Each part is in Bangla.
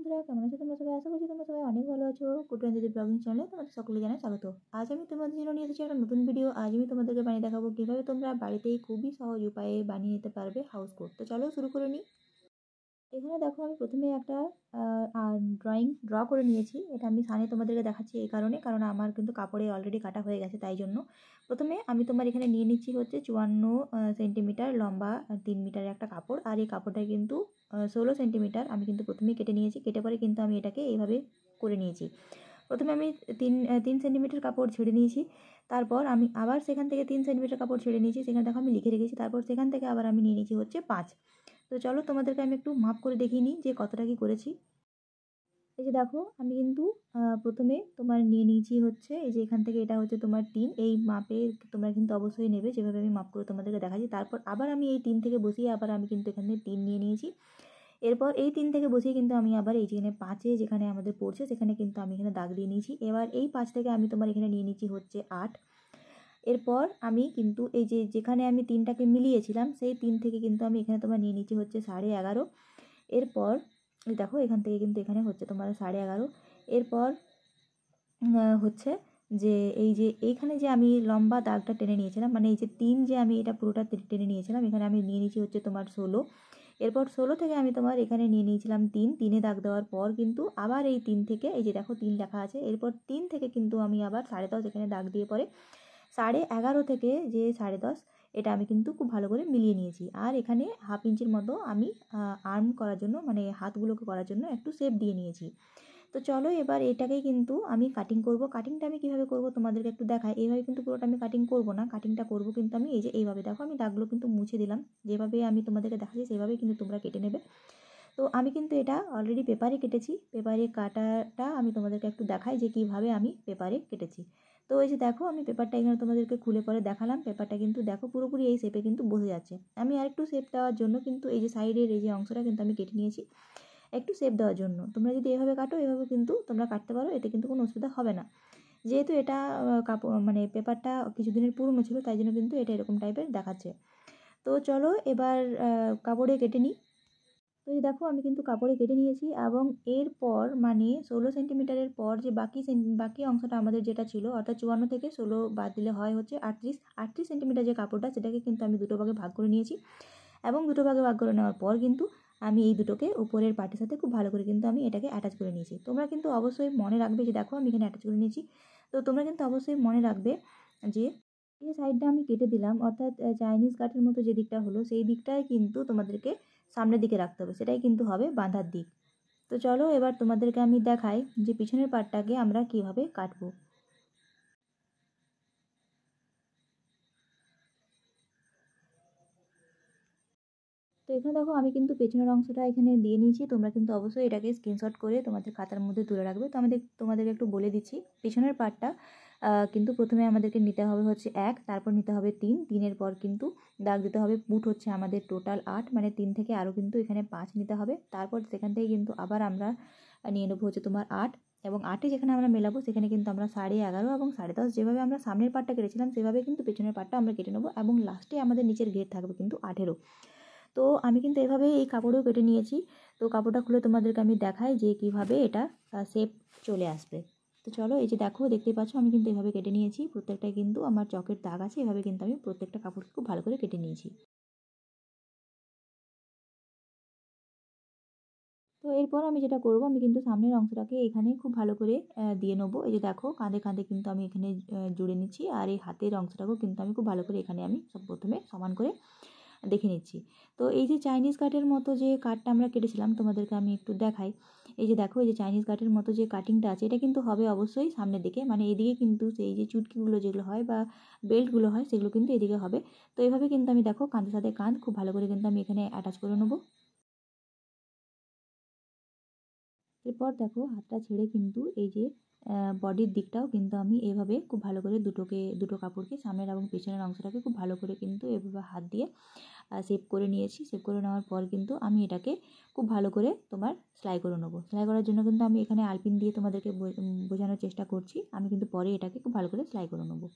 বন্ধুরা, কেমন আছো তোমরা সবাই? আশা করছি তোমরা সবাই অনেক ভালো আছো। কুটুন দিদি ব্লগিং চ্যানেলে তোমাদের সকলে জানাই স্বাগত। আজ আমি তোমাদের জন্য নিয়ে এসেছি একটা নতুন ভিডিও। আজ আমি তোমাদেরকে বানিয়ে দেখাবো কীভাবে তোমরা বাড়িতেই খুবই সহজ উপায়ে বানিয়ে নিতে পারবে হাউস কোট। তো চলো শুরু করে নিই। এখানে দেখো আমি প্রথমে একটা ড্র করে নিয়েছি। এটা আমি সামনে তোমাদেরকে দেখাচ্ছি এই কারণ আমার কিন্তু কাপড়ে অলরেডি কাটা হয়ে গেছে, তাই জন্য প্রথমে আমি তোমার এখানে নিয়ে নিচ্ছি হচ্ছে 54 সেন্টিমিটার লম্বা 3 মিটারের একটা কাপড়। আর এই কাপড়টা কিন্তু 16 সেন্টিমিটার আমি কিন্তু প্রথমেই কেটে নিয়েছি। কেটে পরে কিন্তু আমি এটাকে এইভাবে করে নিয়েছি। প্রথমে আমি 3 সেন্টিমিটার কাপড় ছেড়ে নিয়েছি। তারপর আমি আবার সেখান থেকে 3 সেন্টিমিটার কাপড় ছেড়ে নিয়েছি, সেখানে দেখো আমি লিখে রেখেছি। তারপর সেখান থেকে আবার আমি নিয়ে নিয়েছি হচ্ছে 5। তো চলো তোমাদেরকে আমি একটু মাপ করে দেখিয়ে নিই যে কতটা কি করেছি। এই যে দেখো আমি কিন্তু প্রথমে তোমার নিয়ে নিয়েছি হচ্ছে এই যে এখান থেকে এটা হচ্ছে তোমার 3। এই মাপে তোমরা কিন্তু অবশ্যই নেবে যেভাবে আমি মাপ করে তোমাদেরকে দেখাচ্ছি। তারপর আবার আমি এই 3 থেকে বসিয়ে আবার আমি কিন্তু এখানে 3 নিয়ে নিয়েছি। এরপর এই 3 থেকে বসিয়ে কিন্তু আমি আবার এই যেখানে 5-এ যেখানে আমাদের পড়ছে সেখানে কিন্তু আমি এখানে দাগ দিয়ে নিয়েছি। এবার এই 5 থেকে আমি তোমার এখানে নিয়ে নিয়েছি হচ্ছে 8। এরপর আমি কিন্তু এই যে যেখানে আমি 3টাকে মিলিয়েছিলাম সেই 3 থেকে কিন্তু আমি এখানে তোমার নিয়ে নিচ্ছি হচ্ছে 11.5। এরপর দেখো এখান থেকে কিন্তু এখানে হচ্ছে তোমার 11.5। এরপর হচ্ছে যে এই যে এইখানে যে আমি লম্বা দাগটা টেনে নিয়েছিলাম, মানে এই যে 3 যে আমি এটা পুরোটা টেনে নিয়েছিলাম, এখানে আমি নিয়ে নিয়েছি হচ্ছে তোমার 16। এরপর 16 থেকে আমি তোমার এখানে নিয়ে নিয়েছিলাম 3 দাগ দেওয়ার পর কিন্তু আবার এই 3 থেকে এই যে দেখো 3 লেখা আছে। এরপর 3 থেকে কিন্তু আমি আবার 10.5 এখানে দাগ দিয়ে পরে 11.5 থেকে যে 10.5 এটা আমি কিন্তু খুব ভালো করে মিলিয়ে নিয়েছি। আর এখানে হাফ ইঞ্চির মতো আমি আর্ম করার জন্য মানে হাতগুলোকে করার জন্য একটু শেপ দিয়ে নিয়েছি। তো চলো এবার এটাকে কিন্তু আমি কাটিং করব। কাটিংটা আমি কীভাবে করব তোমাদেরকে একটু দেখাই। এইভাবে কিন্তু পুরোটা আমি কাটিং করব না, কাটিংটা করব কিন্তু আমি এই যে এইভাবে। দেখো আমি দাগগুলো কিন্তু মুছে দিলাম, যেভাবে আমি তোমাদেরকে দেখাচ্ছি সেভাবেই কিন্তু তোমরা কেটে নেবে। তো আমি কিন্তু এটা অলরেডি পেপারে কেটেছি। পেপারে কাটাটা আমি তোমাদেরকে একটু দেখাই যে কীভাবে আমি পেপারে কেটেছি। তো এই যে দেখো আমি পেপারটা এখানে তোমাদেরকে খুলে পরে দেখালাম। পেপারটা কিন্তু দেখো পুরোপুরি এই শেপে কিন্তু বসে যাচ্ছে। আমি আরেকটু শেপ দেওয়ার জন্য কিন্তু এই যে সাইডের এই যে অংশটা কিন্তু আমি কেটে নিয়েছি একটু শেপ দেওয়ার জন্য। তোমরা যদি এভাবে কাটো এভাবে কিন্তু তোমরা কাটতে পারো, এতে কিন্তু কোনো অসুবিধা হবে না। যেহেতু এটা কাপড় মানে পেপারটা কিছুদিনের পুরনো ছিল, তাই জন্য কিন্তু এটা এরকম টাইপের দেখাচ্ছে। তো চলো এবার কাপড়ে কেটে নিই। তো এই দেখো আমি কিন্তু কাপড়ে কেটে নিয়েছি এবং এরপর মানে 16 সেন্টিমিটারের পর যে বাকি অংশটা আমাদের যেটা ছিল, অর্থাৎ 54 থেকে 16 বাদ দিলে হয় হচ্ছে 38 সেন্টিমিটার যে কাপড়টা, সেটাকে কিন্তু আমি দুটো ভাগে ভাগ করে নিয়েছি। এবং দুটো ভাগে ভাগ করে নেওয়ার পর কিন্তু আমি এই দুটোকে উপরের পার্টের সাথে খুব ভালো করে কিন্তু আমি এটাকে অ্যাটাচ করে নিয়েছি। তোমরা কিন্তু অবশ্যই মনে রাখবে যে দেখো আমি এখানে অ্যাটাচ করে নিয়েছি। তো তোমরা কিন্তু অবশ্যই মনে রাখবে যে এই সাইডটা আমি কেটে দিলাম, অর্থাৎ চাইনিজ কাটের মতো যে দিকটা হলো সেই দিকটাই কিন্তু তোমাদেরকে সামনের দিকে রাখতে হবে, সেটাই কিন্তু হবে বাঁধার দিক। তো চলো এবার তোমাদেরকে আমি দেখাই যে পিছনের পার্টটাকে আমরা কিভাবে কাটবো। তো এখানে দেখো আমি কিন্তু পেছনের অংশটা এখানে দিয়ে নিয়েছি। তোমরা কিন্তু অবশ্যই এটাকে স্ক্রিনশট করে তোমাদের খাতার মধ্যে তুলে রাখবে। তো তোমাদেরকে একটু বলে দিচ্ছি পেছনের পার্টটা কিন্তু প্রথমে আমাদেরকে নিতে হবে হচ্ছে 1, তারপর নিতে হবে 3-এর পর কিন্তু দাগ দিতে হবে। পুট হচ্ছে আমাদের টোটাল 8, মানে 3 থেকে আরও কিন্তু এখানে 5 নিতে হবে। তারপর সেখান থেকে কিন্তু আবার আমরা নিয়ে নেবো হচ্ছে তোমার 8, এবং 8-এ যেখানে আমরা মেলাবো সেখানে কিন্তু আমরা 11.5 এবং 10.5 যেভাবে আমরা সামনের পার্টটা কেটেছিলাম সেভাবে কিন্তু পেছনের পার্টটা আমরা কেটে নেবো। এবং লাস্টে আমাদের নিচের ঘের থাকবে কিন্তু 18। তো আমি কিন্তু এভাবেই এই কাপড়েও কেটে নিয়েছি। তো কাপড়টা খুলে তোমাদেরকে আমি দেখাই যে কিভাবে এটা শেপ চলে আসবে। তো চলো এই যে দেখো দেখতেই পাচ্ছ আমি কিন্তু এভাবে কেটে নিয়েছি। প্রত্যেকটাই কিন্তু আমার চকের দাগ আছে, এভাবে কিন্তু আমি প্রত্যেকটা কাপড়কে খুব ভালো করে কেটে নিয়েছি। তো এরপর আমি যেটা করব, আমি কিন্তু সামনের অংশটাকে এখানে খুব ভালো করে দিয়ে নেবো। এই যে দেখো কাঁধে কাঁধে কিন্তু আমি এখানে জুড়ে নিচ্ছি। আর এই হাতের অংশটাকেও কিন্তু আমি খুব ভালো করে এখানে আমি সব প্রথমে সমান করে দেখে নিচ্ছি। তো এই যে চাইনিজ কাটের মতো যে কাটটা আমরা কেটেছিলাম তোমাদেরকে আমি একটু দেখাই। এই যে দেখো এই যে চাইনিজ কাটের মতো যে কাটিংটা আছে এটা কিন্তু হবে অবশ্যই সামনের দিকে, মানে এদিকে কিন্তু সেই যে চুটকিগুলো যেগুলো হয় বা বেল্টগুলো হয় সেগুলো কিন্তু এদিকে হবে। তো এইভাবে কিন্তু আমি দেখো কাঁধের সাথে কাঁধ খুব ভালো করে কিন্তু আমি এখানে অ্যাটাচ করে নেবো। এরপর দেখো হাতটা ছেড়ে কিন্তু এই যে বডির দিকটাও কিন্তু আমি এভাবে খুব ভালো করে দুটো কাপড়কে সামনের এবং পেছনের অংশটাকে খুব ভালো করে কিন্তু এভাবে হাত দিয়ে শেপ করে নিয়েছি। শেপ করে নেওয়ার পর কিন্তু আমি এটাকে খুব ভালো করে তোমার সেলাই করে নেবো। সেলাই করার জন্য কিন্তু আমি এখানে আলপিন দিয়ে তোমাদেরকে বোঝানোর চেষ্টা করছি। আমি কিন্তু পরে এটাকে খুব ভালো করে সেলাই করে নেবো।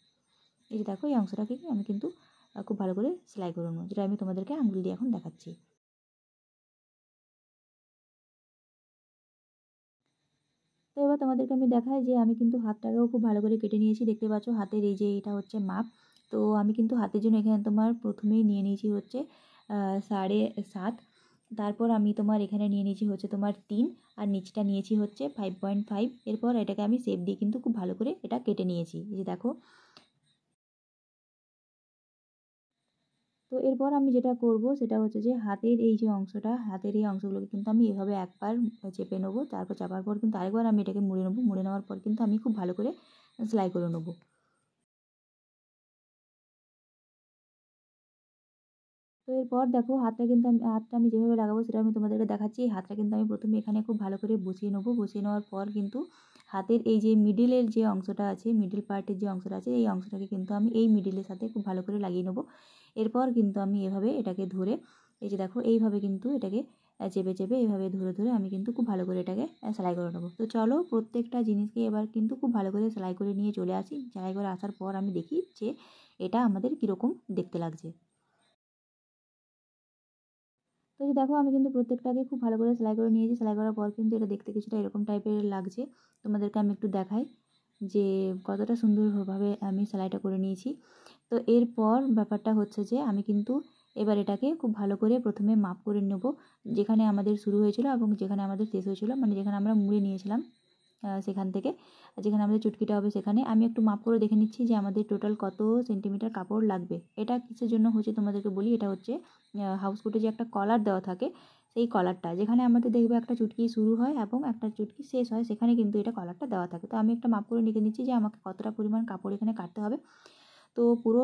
এই যে দেখো এই অংশটাকে আমি কিন্তু খুব ভালো করে সেলাই করে নেবো, যেটা আমি তোমাদেরকে আঙুল দিয়ে এখন দেখাচ্ছি। তো এবার তোমাদেরকে আমি দেখাই যে আমি কিন্তু হাতটাকেও খুব ভালো করে কেটে নিয়েছি। দেখতে পাচ্ছ হাতের এই যে এটা হচ্ছে মাপ। তো আমি কিন্তু হাতের জন্য এখানে তোমার প্রথমেই নিয়ে নিয়েছি হচ্ছে 7.5। তারপর আমি তোমার এখানে নিয়ে নিয়েছি হচ্ছে তোমার 3, আর নিচটা নিয়েছি হচ্ছে 5.5। এরপর এটাকে আমি শেপ দিয়ে কিন্তু খুব ভালো করে এটা কেটে নিয়েছি। এই যে দেখো। তো এরপর আমি যেটা করব সেটা হচ্ছে যে হাতের এই যে অংশটা, হাতের এই অংশগুলোকে কিন্তু আমি এভাবে একবার চেপে নেবো। তারপর চাপার পর কিন্তু আরেকবার আমি এটাকে মুড়ে নেবো। মুড়ে নেওয়ার পর কিন্তু আমি খুব ভালো করে সেলাই করে নেবো। তো এরপর দেখো হাতটা আমি যেভাবে লাগাবো সেটা আমি তোমাদেরকে দেখাচ্ছি। হাতটা কিন্তু আমি প্রথমে এখানে খুব ভালো করে বসিয়ে নেবো। বসিয়ে নেওয়ার পর কিন্তু হাতের এই যে মিডিলের যে অংশটা আছে, মিডিল পার্টের যে অংশটা আছে, এই অংশটাকে কিন্তু আমি এই মিডিলের সাথে খুব ভালো করে লাগিয়ে নেবো। এরপর কিন্তু আমি এভাবে এটাকে ধরে, এই যে দেখো এইভাবে কিন্তু এটাকে চেপে চেপে এইভাবে ধরে ধরে আমি কিন্তু খুব ভালো করে এটাকে সেলাই করে নেবো। তো চলো প্রত্যেকটা জিনিসকে এবার কিন্তু খুব ভালো করে সেলাই করে নিয়ে চলে আসি। সেলাই করে আসার পর আমি দেখি যে এটা আমাদের কীরকম দেখতে লাগছে। তো এই যে দেখো আমি কিন্তু প্রত্যেকটাকে খুব ভালো করে সেলাই করে নিয়েছি। সেলাই করার পর কিন্তু এটা দেখতে কিছুটা এরকম টাইপের লাগছে। তোমাদেরকে আমি একটু দেখাই যে কতটা সুন্দরভাবে আমি সেলাইটা করে নিয়েছি। তো এরপর ব্যাপারটা হচ্ছে যে আমি কিন্তু এবার এটাকে খুব ভালো করে প্রথমে মাপ করে নেব, যেখানে আমাদের শুরু হয়েছিল এবং যেখানে আমাদের শেষ হয়েছিল, মানে যেখানে আমরা মুড়ে নিয়েছিলাম সেখান থেকে যেখানে আমাদের চুটকিটা হবে সেখানে আমি একটু মাপ করে দেখে নিচ্ছি যে আমাদের টোটাল কত সেন্টিমিটার কাপড় লাগবে। এটা কিসের জন্য হচ্ছে তোমাদেরকে বলি। এটা হচ্ছে হাউস কোটে যে একটা কলার দেওয়া থাকে, সেই কলারটা যেখানে আমাদের দেখবে একটা চুটকি শুরু হয় এবং একটা চুটকি শেষ হয়, সেখানে কিন্তু এটা কলারটা দেওয়া থাকে। তো আমি একটা মাপ করে লিখে নিচ্ছি যে আমাকে কতটা পরিমাণ কাপড় এখানে কাটতে হবে। তো পুরো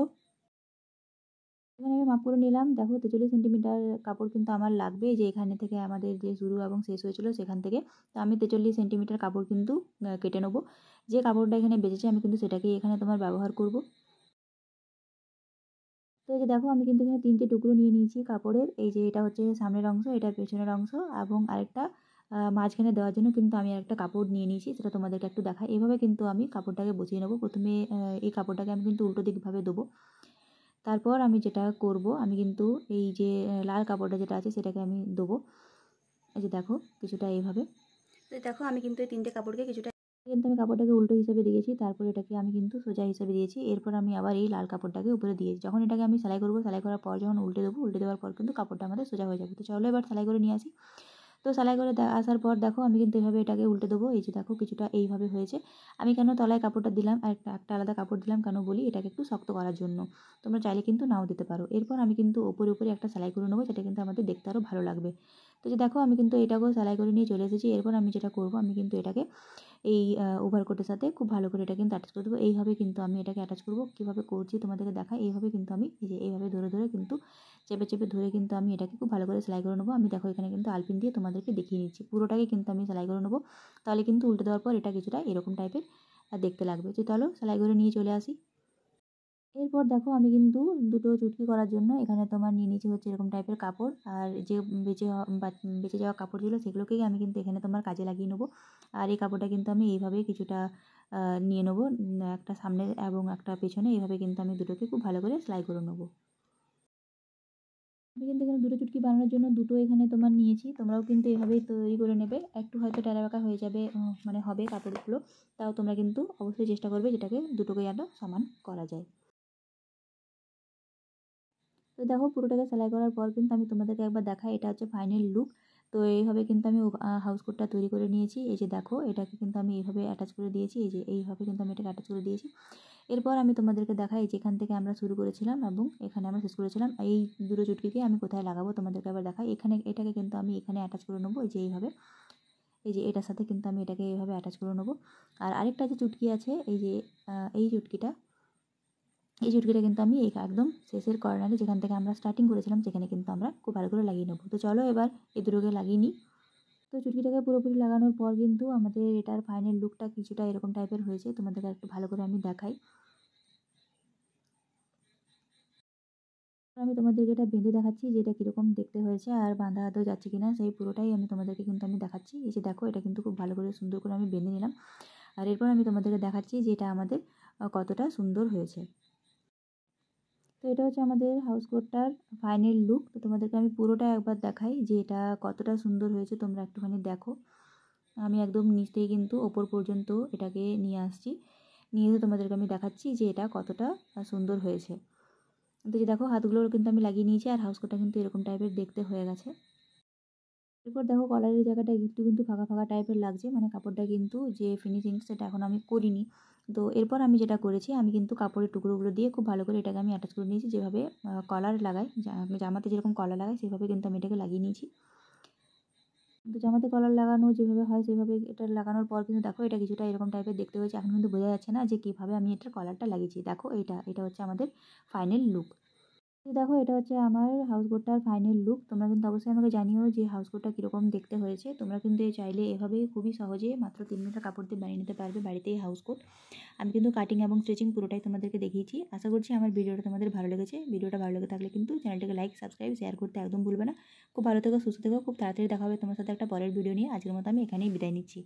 এখানে আমি মাপ করে নিলাম। দেখো 43 সেন্টিমিটার কাপড় কিন্তু আমার লাগবে, যে এখানে থেকে আমাদের যে শুরু এবং শেষ হয়েছিল সেখান থেকে। তো আমি 43 সেন্টিমিটার কাপড় কিন্তু কেটে নেবো। যে কাপড়টা এখানে বেঁচেছে আমি কিন্তু সেটাকেই এখানে তোমার ব্যবহার করব। তো এই যে দেখো আমি কিন্তু এখানে 3টে টুকরো নিয়ে নিয়েছি কাপড়ের। এই যে এটা হচ্ছে সামনের অংশ, এটা পেছনের অংশ, এবং আরেকটা মাঝখানে দেওয়ার জন্য কিন্তু আমি আরেকটা কাপড় নিয়ে নিয়েছি, সেটা তোমাদেরকে একটু দেখাই। এভাবে কিন্তু আমি কাপড়টাকে বসিয়ে নেবো। প্রথমে এই কাপড়টাকে আমি কিন্তু উল্টো দিকভাবে দেবো। তারপর আমি যেটা করব, আমি কিন্তু এই যে লাল কাপড়টা যেটা আছে সেটাকে আমি দেবো। এই যে দেখো কিছুটা এইভাবে। তো দেখো আমি কিন্তু এই 3টে কাপড়কে কিছুটা কিন্তু আমি কাপড়টাকে উল্টো হিসেবে দিয়েছি, তারপর এটাকে আমি কিন্তু সোজা হিসেবে দিয়েছি। এরপর আমি আবার এই লাল কাপড়টাকে উপরে দিয়েছি। যখন এটাকে আমি সেলাই করবো, সেলাই করার পর যখন উল্টে দেবো, উল্টে দেওয়ার পর কিন্তু কাপড়টা আমাদের সোজা হয়ে যাবে। তো চলো এবার সেলাই করে নিয়ে আসি। তো সেলাই করে আসার পর দেখো আমি কিন্তু এভাবে এটাকে উল্টে দেবো। এই যে দেখো কিছুটা এইভাবে হয়েছে। আমি কেন তলায় কাপড়টা দিলাম আর একটা আলাদা কাপড় দিলাম কেন বলি, এটাকে একটু শক্ত করার জন্য। তোমরা চাইলে কিন্তু নাও দিতে পারো। এরপর আমি কিন্তু উপরে উপরে একটা সেলাই করে নেবো, যেটা কিন্তু আমাদের দেখতে আরও ভালো লাগবে। তো যে দেখো আমি কিন্তু এটাকেও সেলাই করে নিয়ে চলে এসেছি। এরপর আমি যেটা করবো, আমি কিন্তু এটাকে এই ওভারকোটের সাথে খুব ভালো করে এটা কিন্তু অ্যাটাচ করে দেবো। এইভাবে কিন্তু আমি এটাকে অ্যাটাচ করবো। কীভাবে করছি তোমাদেরকে দেখাই। এইভাবে কিন্তু আমি এই যে এইভাবে ধরে ধরে কিন্তু চেপে চেপে ধরে কিন্তু আমি এটাকে খুব ভালো করে সেলাই করে নেবো। আমি দেখো এখানে কিন্তু আলপিন দিয়ে তোমাদেরকে দেখিয়ে নিচ্ছি। পুরোটাকে কিন্তু আমি সেলাই করে নেবো। তাহলে কিন্তু উল্টে দেওয়ার পর এটা কিছুটা এরকম টাইপের দেখতে লাগবে। তো চলো সেলাই করে নিয়ে চলে আসি। এরপর দেখো আমি কিন্তু দুটো চুটকি করার জন্য এখানে তোমার নিয়ে নিয়েছি হচ্ছে এরকম টাইপের কাপড়। আর যে বেঁচে যাওয়া কাপড় ছিল সেগুলোকেই আমি কিন্তু এখানে তোমার কাজে লাগিয়ে নেবো। আর এই কাপড়টা কিন্তু আমি এইভাবেই কিছুটা নিয়ে নেবো, একটা সামনে এবং একটা পেছনে। এইভাবে কিন্তু আমি দুটোকে খুব ভালো করে সেলাই করে নেবো। আমি কিন্তু এখানে দুটো চুটকি বানানোর জন্য দুটো এখানে তোমার নিয়েছি। তোমরাও কিন্তু এভাবেই তৈরি করে নেবে। একটু হয়তো টেরাবেঁকা হয়ে যাবে, মানে হবে কাপড়গুলো। তাও তোমরা কিন্তু অবশ্যই চেষ্টা করবে যেটাকে দুটোকে যেন সমান করা যায়। তো দেখো পুরোটাকে সেলাই করার পর কিন্তু আমি তোমাদেরকে একবার দেখাই, এটা হচ্ছে ফাইনাল লুক। তো এইভাবে কিন্তু আমি হাউস কোটটা তৈরি করে নিয়েছি। এই যে দেখো এটাকে কিন্তু আমি এইভাবে অ্যাটাচ করে দিয়েছি। এই যে এইভাবে কিন্তু আমি এটাকে অ্যাটাচ করে দিয়েছি। এরপর আমি তোমাদেরকে দেখাই যেখান থেকে আমরা শুরু করেছিলাম এবং এখানে আমরা শেষ করেছিলাম, এই দুটো চুটকিকে আমি কোথায় লাগাবো তোমাদেরকে আবার দেখাই। এখানে এটাকে কিন্তু আমি এখানে অ্যাটাচ করে নেবো। এই যে এইভাবে, এই যে এটার সাথে কিন্তু আমি এটাকে এইভাবে অ্যাটাচ করে নেবো। আর আরেকটা যে চুটকি আছে, এই যে এই চুটকিটা, এই চুটকিটা কিন্তু আমি একদম শেষের কর্নারে যেখান থেকে আমরা স্টার্টিং করেছিলাম সেখানে কিন্তু আমরা খুব ভালো করে লাগিয়ে নেবো। তো চলো এবার এই দুটোকে লাগিয়ে নিই। তো চুটকিটাকে পুরোপুরি লাগানোর পর কিন্তু আমাদের এটার ফাইনাল লুকটা কিছুটা এরকম টাইপের হয়েছে। তোমাদেরকে একটু ভালো করে আমি দেখাই। আমি তোমাদেরকে এটা বেঁধে দেখাচ্ছি যে এটা কীরকম দেখতে হয়েছে আর বাঁধা হাতেও যাচ্ছে কিনা, সেই পুরোটাই আমি তোমাদেরকে কিন্তু আমি দেখাচ্ছি। এই যে দেখো এটা কিন্তু খুব ভালো করে সুন্দর করে আমি বেঁধে নিলাম। আর এরপর আমি তোমাদেরকে দেখাচ্ছি যে এটা আমাদের কতটা সুন্দর হয়েছে। তো এটা হচ্ছে আমাদের হাউস কোটটার ফাইনাল লুক। তো তোমাদেরকে আমি পুরোটা একবার দেখাই যে এটা কতটা সুন্দর হয়েছে, তোমরা একটুখানি দেখো। আমি একদম নিচ থেকে কিন্তু ওপর পর্যন্ত এটাকে নিয়ে আসছি, নিয়ে এসে তোমাদেরকে আমি দেখাচ্ছি যে এটা কতটা সুন্দর হয়েছে। তো যে দেখো হাতগুলো কিন্তু আমি লাগিয়ে নিয়েছি, আর হাউস কোটটা কিন্তু এরকম টাইপের দেখতে হয়ে গেছে। এরপর দেখো কলারের জায়গাটা একটু কিন্তু ফাঁকা ফাঁকা টাইপের লাগছে, মানে কাপড়টা কিন্তু যে ফিনিশিং সেটা এখন আমি করিনি। তো এরপর আমি যেটা করেছি, আমি কিন্তু কাপড়ের টুকরোগুলো দিয়ে খুব ভালো করে এটাকে আমি অ্যাটাচ করে নিয়েছি, যেভাবে কলার লাগাই, জামাতে যেরকম কলার লাগাই সেভাবে কিন্তু আমি এটাকে লাগিয়ে নিয়েছি। তো জামাতে কলার লাগানো যেভাবে হয় সেভাবে এটা লাগানোর পর কিন্তু দেখো এটা কিছুটা এরকম টাইপের দেখতে হয়েছে। এখন কিন্তু বোঝা যাচ্ছে না যে কীভাবে আমি এটার কলারটা লাগিয়েছি। দেখো এটা হচ্ছে আমাদের ফাইনাল লুক। তো দেখো এটা হচ্ছে আমার হাউস কোটটার ফাইনাল লুক। তোমরা কিন্তু অবশ্যই আমাকে জানিও যে হাউস কোটটা কীরকম দেখতে হয়েছে। তোমরা কিন্তু চাইলে এভাবেই খুবই সহজে মাত্র 3 মিটার কাপড় দিয়ে বানিয়ে নিতে পারবে বাড়িতেই হাউস কোট। আমি কিন্তু কাটিং এবং স্টিচিং পুরোটাই তোমাদেরকে দেখিয়েছি। আশা করছি আমার ভিডিওটা তোমাদের ভালো লেগেছে। ভিডিওটা ভালো লেগে থাকলে কিন্তু চ্যানেলটাকে লাইক, সাবস্ক্রাইব, শেয়ার করতে একদম ভুলবে না। খুব ভালো থেকো, সুস্থ থেকো। খুব তাড়াতাড়ি দেখা হবে তোমার সাথে একটা পরের ভিডিও নিয়ে। আজকের মতো আমি এখানেই বিদায় নিচ্ছি।